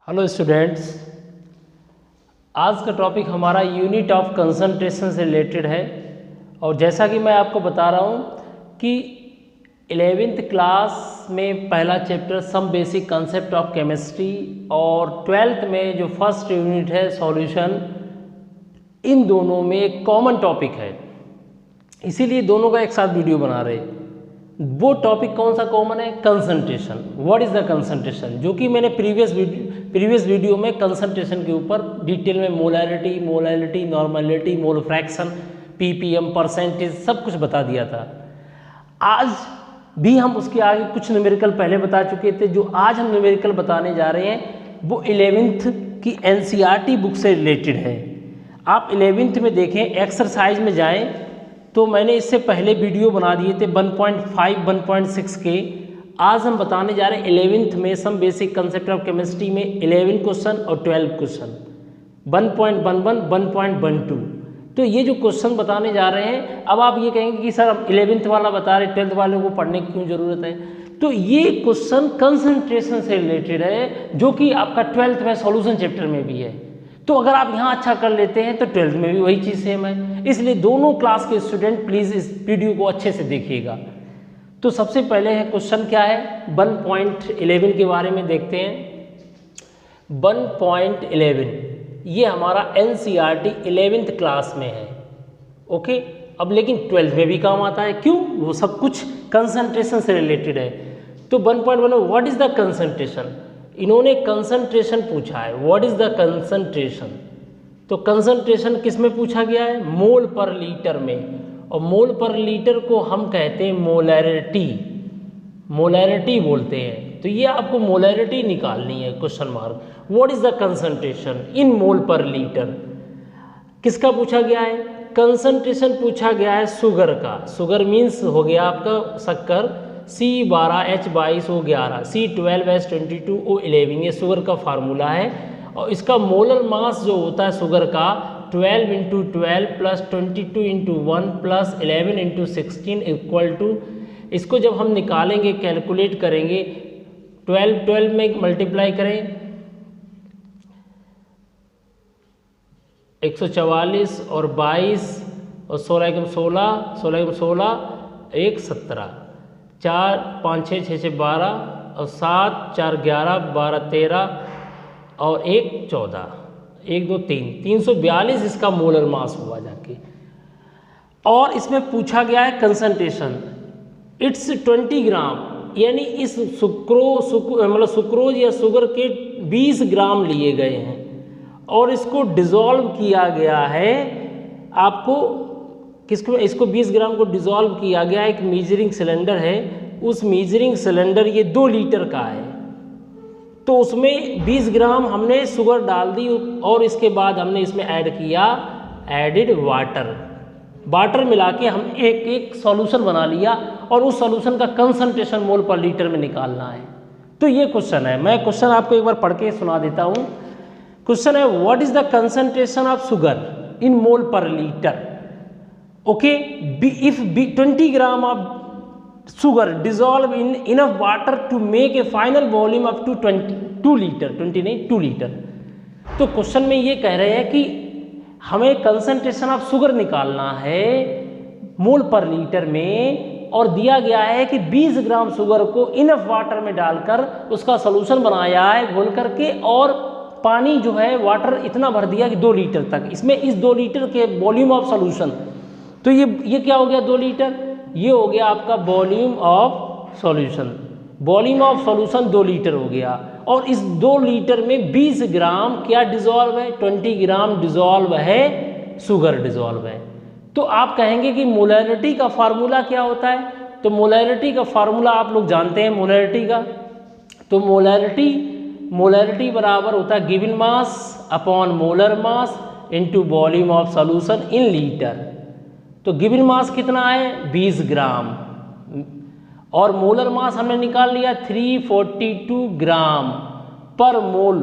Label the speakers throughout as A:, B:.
A: Hello students, आज का topic हमारा यूनिट ऑफ कंसंट्रेशन से रिलेटेड है। और जैसा कि मैं आपको बता रहा हूँ कि 11th क्लास में पहला chapter some basic concept of chemistry और 12th में जो फर्स्ट यूनिट है सॉल्यूशन, इन दोनों में एक कॉमन टॉपिक है, इसीलिए दोनों का एक साथ वीडियो बना रहे। वो टॉपिक कौन सा कॉमन है? Concentration. What is the concentration, जो कि मैंने प्रीवियस वीडियो में कंसंट्रेशन के ऊपर डिटेल में molality, normality, mole fraction, ppm, percentage सब कुछ बता दिया था। आज भी हम उसके आगे कुछ न्यूमेरिकल पहले बता चुके थे। जो आज हम न्यूमेरिकल बताने जा रहे हैं वो 11th की एनसीईआरटी बुक से रिलेटेड है। आप 11th में देखें, एक्सरसाइज में जाएं तो मैंने इससे पहले वीडियो बना दिए थे 1.5, 1.6 के। आज हम बताने जा रहे हैं 11th में some basic concept of chemistry में 11 क्वेश्चन और 12 क्वेश्चन, 1.11, 1.12। तो ये जो क्वेश्चन बताने जा रहे हैं, अब आप ये कहेंगे कि सर 11th वाला बता रहे, 12th वाले को पढ़ने की क्यों ज़रूरत है? तो ये क्वेश्चन कंसंट्रेशन से रिलेटेड है, जो कि आपका 12th में सॉल्यूशन चैप्टर में भी है। तो अगर आप यहाँ अच्छा कर लेते हैं तो 12th में भी वही चीज़ सेम है। इसलिए दोनों क्लास के स्टूडेंट प्लीज़ इस वीडियो को अच्छे से देखिएगा। तो सबसे पहले है क्वेश्चन क्या है, 1.11 के बारे में देखते हैं। 1.11 ये हमारा एनसीईआरटी 11th क्लास में है, ओके। अब लेकिन 12th में भी काम आता है, क्यों? वो सब कुछ कंसंट्रेशन से रिलेटेड है। तो 1.1 व्हाट इज द कंसंट्रेशन, इन्होंने कंसंट्रेशन पूछा है। व्हाट इज द कंसंट्रेशन, तो कंसंट्रेशन किस में पूछा गया है? मोल पर लीटर में। और मोल पर लीटर को हम कहते हैं मोलैरिटी बोलते हैं। तो ये आपको मोलैरिटी निकालनी है, question mark. What is the concentration in mole per litre, किसका पूछा गया है? कंसंट्रेशन पूछा गया है शुगर का। शुगर मीन्स हो गया आपका शक्कर, C12H22O 11, C12H22O11, ये शुगर का फार्मूला है। और इसका मोलर मास जो होता है शुगर का 12 × 12 प्लस 22 × 1 प्लस 11 × 16 इक्वल टू, इसको जब हम निकालेंगे, कैलकुलेट करेंगे, 12 में मल्टीप्लाई करें 144 और 22 और 16 × 16, 16 × 16 1 17, 4 5 6 6 6 12 और 7 4 11 12 13 और 1 14, 1 2 3, 342 इसका मोलर मास हुआ जाके। और इसमें पूछा गया है कंसंट्रेशन, इट्स 20 ग्राम, यानी इस सुक्रोज या शुगर के 20 ग्राम लिए गए हैं और इसको डिज़ोल्व किया गया है। आपको किसको, इसको 20 ग्राम को डिज़ोल्व किया गया, एक मेजरिंग सिलेंडर है, उस मेजरिंग सिलेंडर ये 2 लीटर का है। तो उसमें 20 ग्राम हमने शुगर डाल दी और इसके बाद हमने इसमें ऐड किया एडिड वाटर मिला के हम एक सॉल्यूशन बना लिया और उस सॉल्यूशन का कंसंट्रेशन मोल पर लीटर में निकालना है। तो ये क्वेश्चन है, मैं क्वेश्चन आपको एक बार पढ़ के सुना देता हूँ। क्वेश्चन है, what is the concentration of sugar in mole per litre, okay. If 20 gram of sugar dissolve in enough water to make a final volume up to 2 litre, 20 नहीं 2 लीटर। तो क्वेश्चन में ये कह रहे हैं कि हमें कंसंट्रेशन ऑफ शुगर निकालना है मोल पर लीटर में, और दिया गया है कि 20 ग्राम शुगर को इनफ वाटर में डालकर उसका सोल्यूशन बनाया है घोल करके, और पानी जो है वाटर इतना भर दिया कि 2 लीटर तक, इसमें इस 2 लीटर के वॉल्यूम ऑफ सोल्यूशन। तो ये क्या हो गया? 2 लीटर, ये हो गया आपका volume of solution. Volume of solution 2 litre हो गया, और इस 2 लीटर में 20 ग्राम क्या डिजॉल्व है? 20 ग्राम डिजॉल्व है, शुगर डिजॉल्व है। तो आप कहेंगे कि मोलैरिटी का फार्मूला क्या होता है? तो मोलैरिटी का फार्मूला आप लोग जानते हैं मोलैरिटी का। तो मोलैरिटी बराबर होता है given mass upon molar mass into volume of solution in litre. तो गिवन मास कितना है? 20 ग्राम, और मोलर मास हमने निकाल लिया 342 ग्राम पर मोल।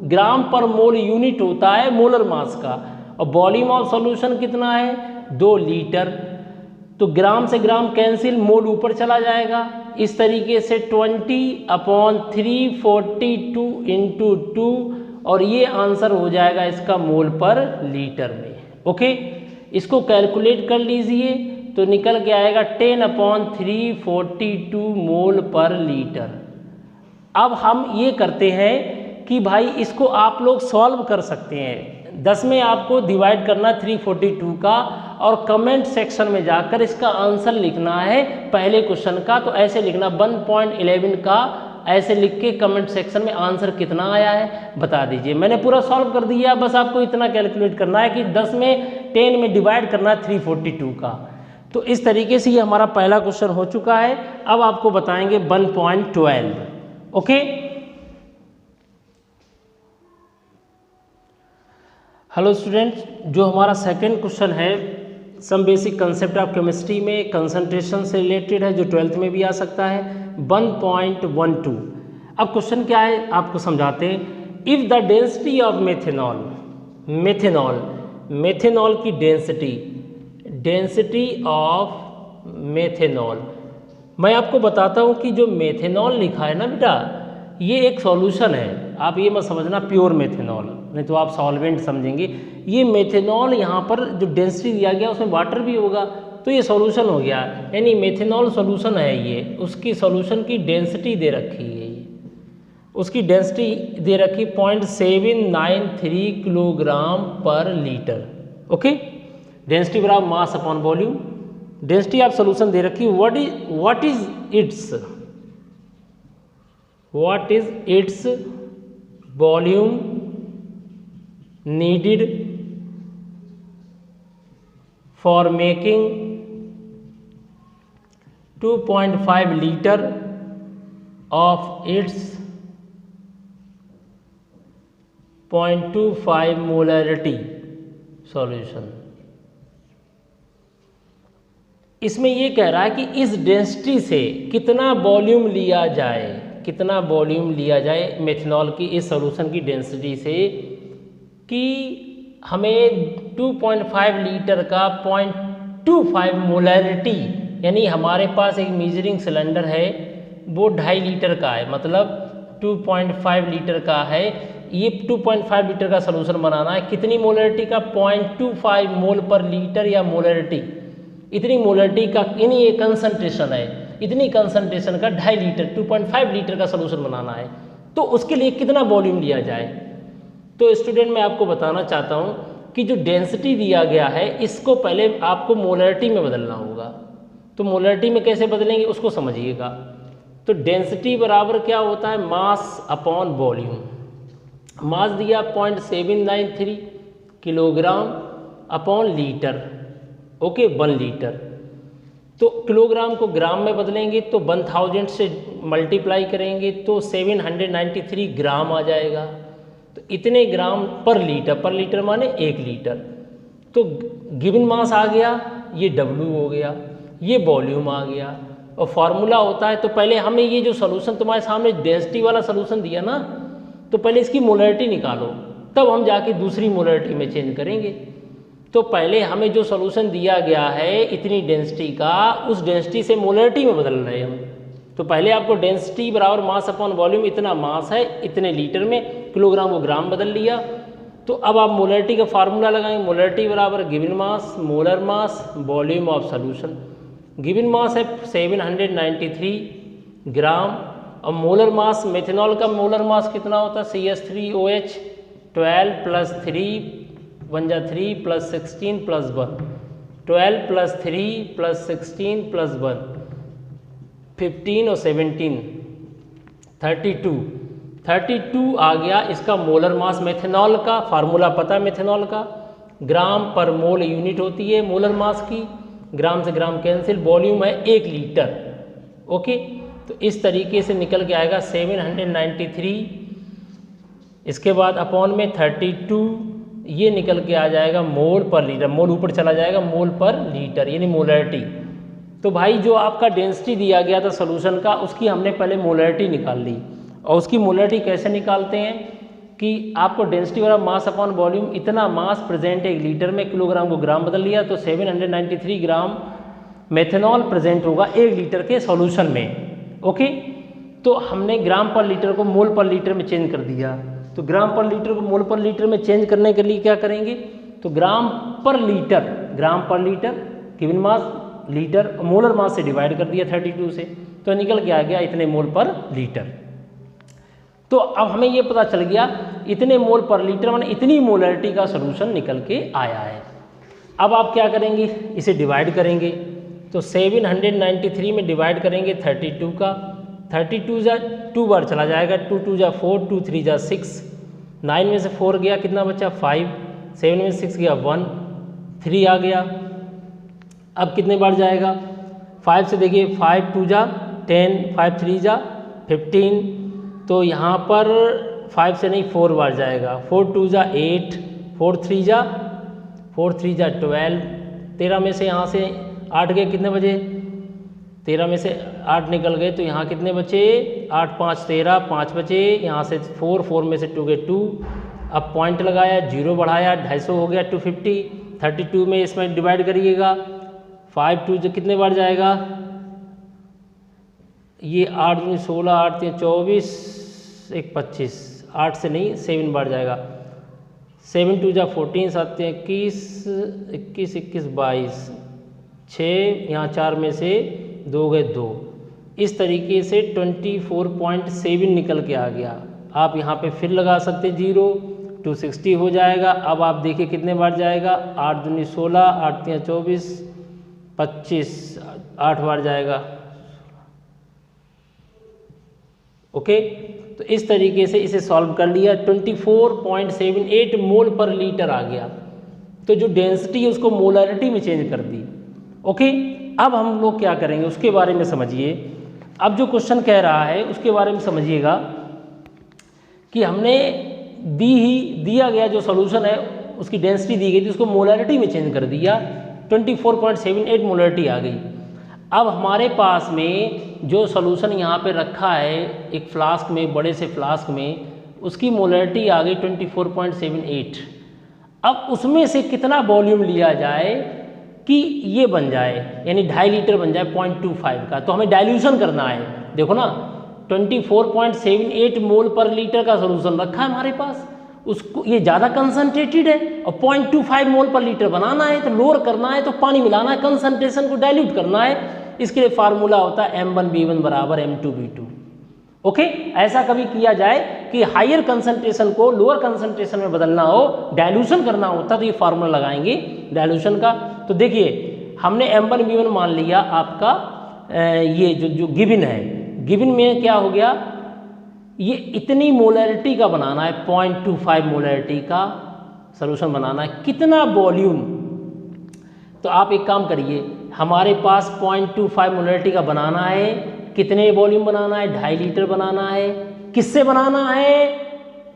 A: ग्राम पर मोल यूनिट होता है मोलर मास का। और वॉल्यूम ऑफ सॉल्यूशन कितना है? 2 लीटर। तो ग्राम से ग्राम कैंसिल, मोल ऊपर चला जाएगा, इस तरीके से 20/342 इंटू 2 और ये आंसर हो जाएगा इसका मोल पर लीटर में। ओके, इसको कैलकुलेट कर लीजिए तो निकल के आएगा 10/342 मोल पर लीटर। अब हम ये करते हैं कि भाई इसको आप लोग सॉल्व कर सकते हैं। 10 में आपको डिवाइड करना 342 का और कमेंट सेक्शन में जाकर इसका आंसर लिखना है पहले क्वेश्चन का। तो ऐसे लिखना 1.11 का, ऐसे लिख के कमेंट सेक्शन में आंसर कितना आया है बता दीजिए। मैंने पूरा सॉल्व कर दिया, बस आपको इतना कैलकुलेट करना है कि 10 में 10 में डिवाइड करना है 342 का। तो इस तरीके से ये हमारा पहला क्वेश्चन हो चुका है। अब आपको बताएंगे 1.12। ओके, हेलो स्टूडेंट्स, जो हमारा सेकंड क्वेश्चन है some basic concept of chemistry में कंसंट्रेशन से रिलेटेड है, जो 12th में भी आ सकता है। 1.12। अब क्वेश्चन क्या है आपको समझाते हैं। If the density of methanol की डेंसिटी ऑफ मेथेनॉल, मैं आपको बताता हूँ कि जो मेथेनॉल लिखा है ना बेटा, ये एक सॉल्यूशन है। आप ये मत समझना प्योर मेथेनॉल, नहीं तो आप सॉल्वेंट समझेंगे। ये मेथेनॉल यहाँ पर जो डेंसिटी दिया गया उसमें वाटर भी होगा, तो ये सॉल्यूशन हो गया, यानी मेथेनॉल सॉल्यूशन है। ये उसकी सॉल्यूशन की डेंसिटी दे रखी है, ये उसकी डेंसिटी दे रखी 0.793 किलोग्राम पर लीटर। ओके, डेंसिटी बराबर mass upon volume. Density of solution दे रखी। What is its volume needed for making 2.5 liter of its 0.25 molarity solution। इसमें ये कह रहा है कि इस डेंसिटी से कितना वॉल्यूम लिया जाए मेथनॉल की इस सॉल्यूशन की डेंसिटी से, कि हमें 2.5 लीटर का 0.25 मोलैरिटी, यानी हमारे पास एक मेजरिंग सिलेंडर है वो 2.5 लीटर का है, मतलब 2.5 लीटर का है। ये 2.5 लीटर का सॉल्यूशन बनाना है। कितनी मोलैरिटी का? 0.25 मोल पर लीटर या मोलैरिटी, इतनी मोलैरिटी का, यानी ये कंसंट्रेशन है, इतनी कंसंट्रेशन का 2.5 लीटर 2.5 लीटर का सॉल्यूशन बनाना है। तो उसके लिए कितना वॉल्यूम लिया जाए? तो स्टूडेंट मैं आपको बताना चाहता हूँ कि जो डेंसिटी दिया गया है इसको पहले आपको मोलैरिटी में बदलना होगा। तो मोलैरिटी में कैसे बदलेंगे उसको समझिएगा। तो डेंसिटी बराबर क्या होता है? मास अपॉन वॉल्यूम। मास दिया 0.793 kilogram upon litre. Okay, 1 litre. तो किलोग्राम को ग्राम में बदलेंगे तो 1000 से मल्टीप्लाई करेंगे तो 793 ग्राम आ जाएगा। तो इतने ग्राम पर लीटर माने 1 लीटर। तो गिवन मास आ गया, ये W हो गया, ये वॉल्यूम आ गया। और फार्मूला होता है, तो पहले हमें ये जो सॉल्यूशन तुम्हारे सामने डेंसिटी वाला सॉल्यूशन दिया ना, तो पहले इसकी मोलैरिटी निकालो, तब हम जाके दूसरी मोलैरिटी में चेंज करेंगे। तो पहले हमें जो सॉल्यूशन दिया गया है इतनी डेंसिटी का, उस डेंसिटी से मोलैरिटी में बदल रहे हैं हम। तो पहले आपको डेंसिटी बराबर मास अपॉन वॉल्यूम, इतना मास है इतने लीटर में, किलोग्राम को ग्राम बदल लिया। तो अब आप मोलैरिटी का फार्मूला लगाएंगे। मोलैरिटी बराबर given mass molar mass volume of solution. Given mass है 793 ग्राम और मोलर मास, मेथनॉल का मोलर मास कितना होता है? CH3OH 12 + 3 1 जा 3 + 16 + 1 12 + 3 + 16 + 1 15 और 17 32 आ गया इसका मोलर मास। मेथनॉल का फार्मूला पता है, मेथनॉल का ग्राम पर मोल यूनिट होती है मोलर मास की, ग्राम से ग्राम कैंसिल। वॉल्यूम है 1 लीटर। ओके, तो इस तरीके से निकल के आएगा 793। इसके बाद अपॉन में 32, ये निकल के आ जाएगा मोल पर लीटर। मोल ऊपर चला जाएगा, मोल पर लीटर यानी मोलैरिटी। तो भाई जो आपका डेंसिटी दिया गया था सॉल्यूशन का, उसकी हमने पहले मोलैरिटी निकाल ली। और उसकी मोलैरिटी कैसे निकालते हैं कि आपको डेंसिटी वाला मास अपॉन वॉल्यूम, इतना मास प्रेजेंट है 1 लीटर में, किलोग्राम को ग्राम बदल लिया तो 793 ग्राम मेथनॉल प्रेजेंट होगा 1 लीटर के सॉल्यूशन में। ओके, तो हमने ग्राम पर लीटर को मोल पर लीटर में चेंज कर दिया। तो ग्राम पर लीटर को मोल पर लीटर में चेंज करने के लिए क्या करेंगे, तो ग्राम पर litre given mass litre molar mass से डिवाइड कर दिया 32 से, तो निकल के आ गया इतने मोल पर लीटर। तो अब हमें ये पता चल गया इतने मोल पर लीटर माने इतनी मोलरिटी का सॉल्यूशन निकल के आया है। अब आप क्या करेंगे, इसे डिवाइड करेंगे। तो 793 में डिवाइड करेंगे 32 का, 32 जा 2 बार चला जाएगा, 2 2 जा 4, 2 3 जा 6, 9 में से 4 गया कितना बचा 5, 7 में से 6 गया 1, 3 आ गया। अब कितने बार जाएगा 5 से, देखिए 5 2 जा 10, 5 3 जा 15, तो यहाँ पर 5 से नहीं 4 बार जाएगा, 4 2 जा 8, 4 3 जा 12, 13 में से यहाँ से 8 गए, कितने बजे 13 में से 8 निकल गए, तो यहाँ कितने बचे 8 5 13, 5 बचे, यहाँ से 4 में से 2 गए 2, अब पॉइंट लगाया 0 बढ़ाया 250 हो गया 250, 32 में इसमें डिवाइड करिएगा, 5 2 जो कितने बार जाएगा, ये 8 2 16, 8 3 24, 1 25, 8 से नहीं 7 बार जाएगा, 7 2 जा 14, 7 21, 21 21 22, 6 यहाँ 4 में से 2 गए 2, इस तरीके से 24.7 निकल के आ गया। आप यहाँ पे फिर लगा सकते 0, 260 हो जाएगा। अब आप देखिए कितने बार जाएगा, 8 दूनी 16, 8 3 24, 25, 8 बार जाएगा। ओके, तो इस तरीके से इसे सॉल्व कर लिया, 24.78 मोल पर लीटर आ गया। तो जो डेंसिटी है उसको मोलरिटी में चेंज कर दी। ओके, अब हम लोग क्या करेंगे उसके बारे में समझिए। अब जो क्वेश्चन कह रहा है उसके बारे में समझिएगा कि हमने दिया गया जो सॉल्यूशन है उसकी डेंसिटी दी गई थी, उसको मोलरिटी में चेंज कर दिया, 24.78 मोलरिटी आ गई। अब हमारे पास में जो सॉल्यूशन यहाँ पे रखा है एक फ्लास्क में, बड़े से फ्लास्क में, उसकी मोलरिटी आ गई 24.78। अब उसमें से कितना वॉल्यूम लिया जाए कि ये बन जाए, यानी 2.5 लीटर बन जाए 0.25 का, तो हमें डाइल्यूशन करना है। देखो ना 24.78 मोल पर लीटर का सॉल्यूशन रखा है हमारे पास, उसको ये ज़्यादा कंसनट्रेटेड है और 0.25 मोल पर लीटर बनाना है, तो लोअर करना है तो पानी मिलाना है, कंसनट्रेशन को डाइल्यूट करना है। इसके लिए फार्मूला होता है M1V1 बराबर M2V2। ओके, ऐसा कभी किया जाए कि हायर कंसंट्रेशन को लोअर कंसंट्रेशन में बदलना हो, डाइल्यूशन करना होता, तो ये फार्मूला लगाएंगे डाइल्यूशन का। तो देखिए हमने M1V1 मान लिया आपका, ये जो गिवन है, गिवन में क्या हो गया, ये इतनी मोलरिटी का बनाना है, 0.25 मोलरिटी का सॉल्यूशन बनाना है, कितना वॉल्यूम। तो आप एक काम करिए, हमारे पास 0.25 मोलरिटी का बनाना है, कितने वॉल्यूम बनाना है, 2.5 लीटर बनाना है, किससे बनाना है,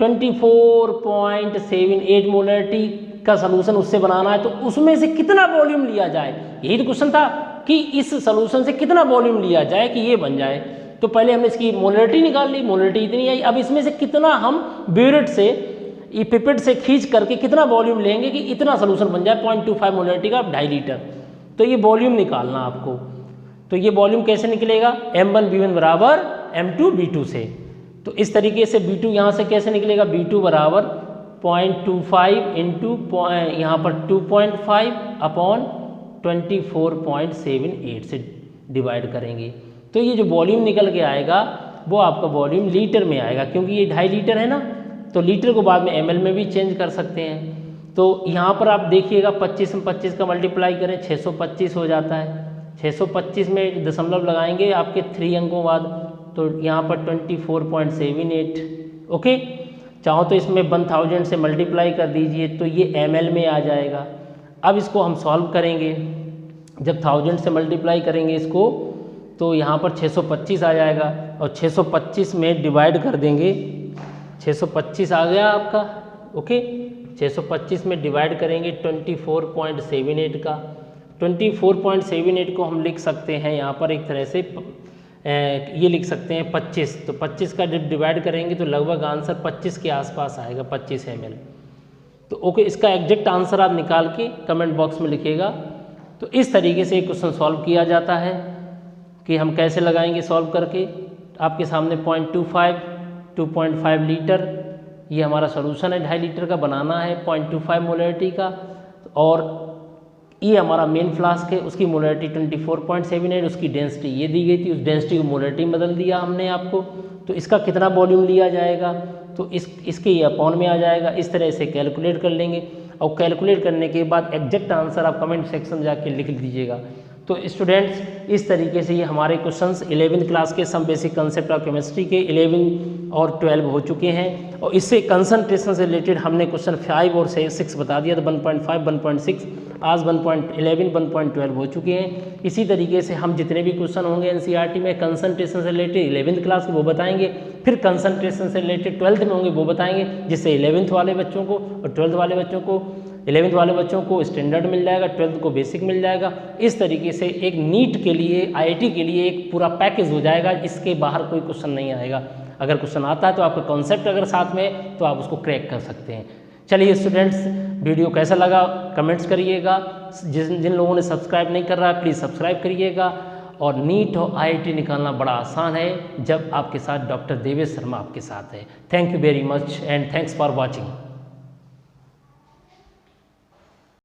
A: 24.78 मोलरिटी का सॉल्यूशन उससे बनाना है, तो उसमें से कितना वॉल्यूम लिया जाए, यही तो क्वेश्चन था कि इस सॉल्यूशन से कितना वॉल्यूम लिया जाए कि ये बन जाए। तो पहले हमने इसकी मोलरिटी निकाल ली, मोलरिटी इतनी आई, अब इसमें से कितना हम ब्यूरेट से पिपेट से खींच करके कितना वॉल्यूम लेंगे कि इतना सॉल्यूशन बन जाए 0.25 मोलरिटी का 2.5 लीटर। तो ये वॉल्यूम निकालना आपको, तो ये वॉल्यूम कैसे निकलेगा, M1V1 बराबर M2V2 से। तो इस तरीके से V2 यहाँ से कैसे निकलेगा, V2 बराबर 0.25 इंटू यहाँ पर 2.5 अपॉन 24.78 से डिवाइड करेंगे। तो ये जो वॉल्यूम निकल के आएगा वो आपका वॉल्यूम लीटर में आएगा, क्योंकि ये 2.5 लीटर है ना, तो लीटर को बाद में ml में भी चेंज कर सकते हैं। तो यहाँ पर आप देखिएगा 25 में 25 का मल्टीप्लाई करें 625 हो जाता है, 625 में दशमलव लगाएंगे आपके 3 अंकों बाद, तो यहाँ पर 24.78। ओके, चाहो तो इसमें 1000 से मल्टीप्लाई कर दीजिए तो ये ml में आ जाएगा। अब इसको हम सॉल्व करेंगे, जब 1000 से मल्टीप्लाई करेंगे इसको तो यहाँ पर 625 आ जाएगा और 625 में डिवाइड कर देंगे, 625 आ गया आपका। ओके, 625 में डिवाइड करेंगे 24.78 का, 24.78 को हम लिख सकते हैं यहाँ पर एक तरह से ये लिख सकते हैं 25, तो 25 का जब डिवाइड करेंगे तो लगभग आंसर 25 के आसपास आएगा, 25 ml। तो ओके, इसका एग्जैक्ट आंसर आप निकाल के कमेंट बॉक्स में लिखिएगा। तो इस तरीके से क्वेश्चन सॉल्व किया जाता है कि हम कैसे लगाएंगे सॉल्व करके। आपके सामने 0.25 2.5 लीटर ये हमारा सोल्यूशन है, 2.5 लीटर का बनाना है 0.25 मोलरिटी का, और ये हमारा मेन फ्लास्क है, उसकी मोलरिटी 24.78, उसकी डेंसिटी ये दी गई थी, उस डेंसिटी को मोलरिटी में बदल दिया हमने आपको। तो इसका कितना वॉल्यूम लिया जाएगा, तो इसके ये अपॉन में आ जाएगा। इस तरह से कैलकुलेट कर लेंगे, और कैलकुलेट करने के बाद एग्जैक्ट आंसर आप कमेंट सेक्शन में जाके लिख दीजिएगा। तो स्टूडेंट्स, इस तरीके से ये हमारे क्वेश्चंस 11th क्लास के some basic concept of chemistry के 11 और 12 हो चुके हैं, और इससे कंसंट्रेशन से रिलेटेड हमने क्वेश्चन 5 और 6 बता दिया, तो 1.5 1.6 आज 1.11 1.12 हो चुके हैं। इसी तरीके से हम जितने भी क्वेश्चन होंगे एनसीईआरटी में कंसंट्रेशन से रिलेटेड 11th क्लास के वो बताएंगे, फिर कंसंट्रेशन से रिलेटेड 12th में होंगे वो बताएंगे, जिससे 11th वाले बच्चों को और 12th वाले बच्चों को 11th वाले बच्चों को स्टैंडर्ड मिल जाएगा, 12th को बेसिक मिल जाएगा। इस तरीके से एक नीट के लिए, आईआईटी के लिए एक पूरा पैकेज हो जाएगा, इसके बाहर कोई क्वेश्चन नहीं आएगा। अगर क्वेश्चन आता है तो आपका कॉन्सेप्ट अगर साथ में है तो आप उसको क्रैक कर सकते हैं। चलिए स्टूडेंट्स, वीडियो कैसा लगा कमेंट्स करिएगा। जिन लोगों ने सब्सक्राइब नहीं कर रहा है प्लीज़ सब्सक्राइब करिएगा। और नीट और आईआईटी निकालना बड़ा आसान है जब आपके साथ डॉक्टर देवेश शर्मा आपके साथ है। Thank you very much and thanks for watching.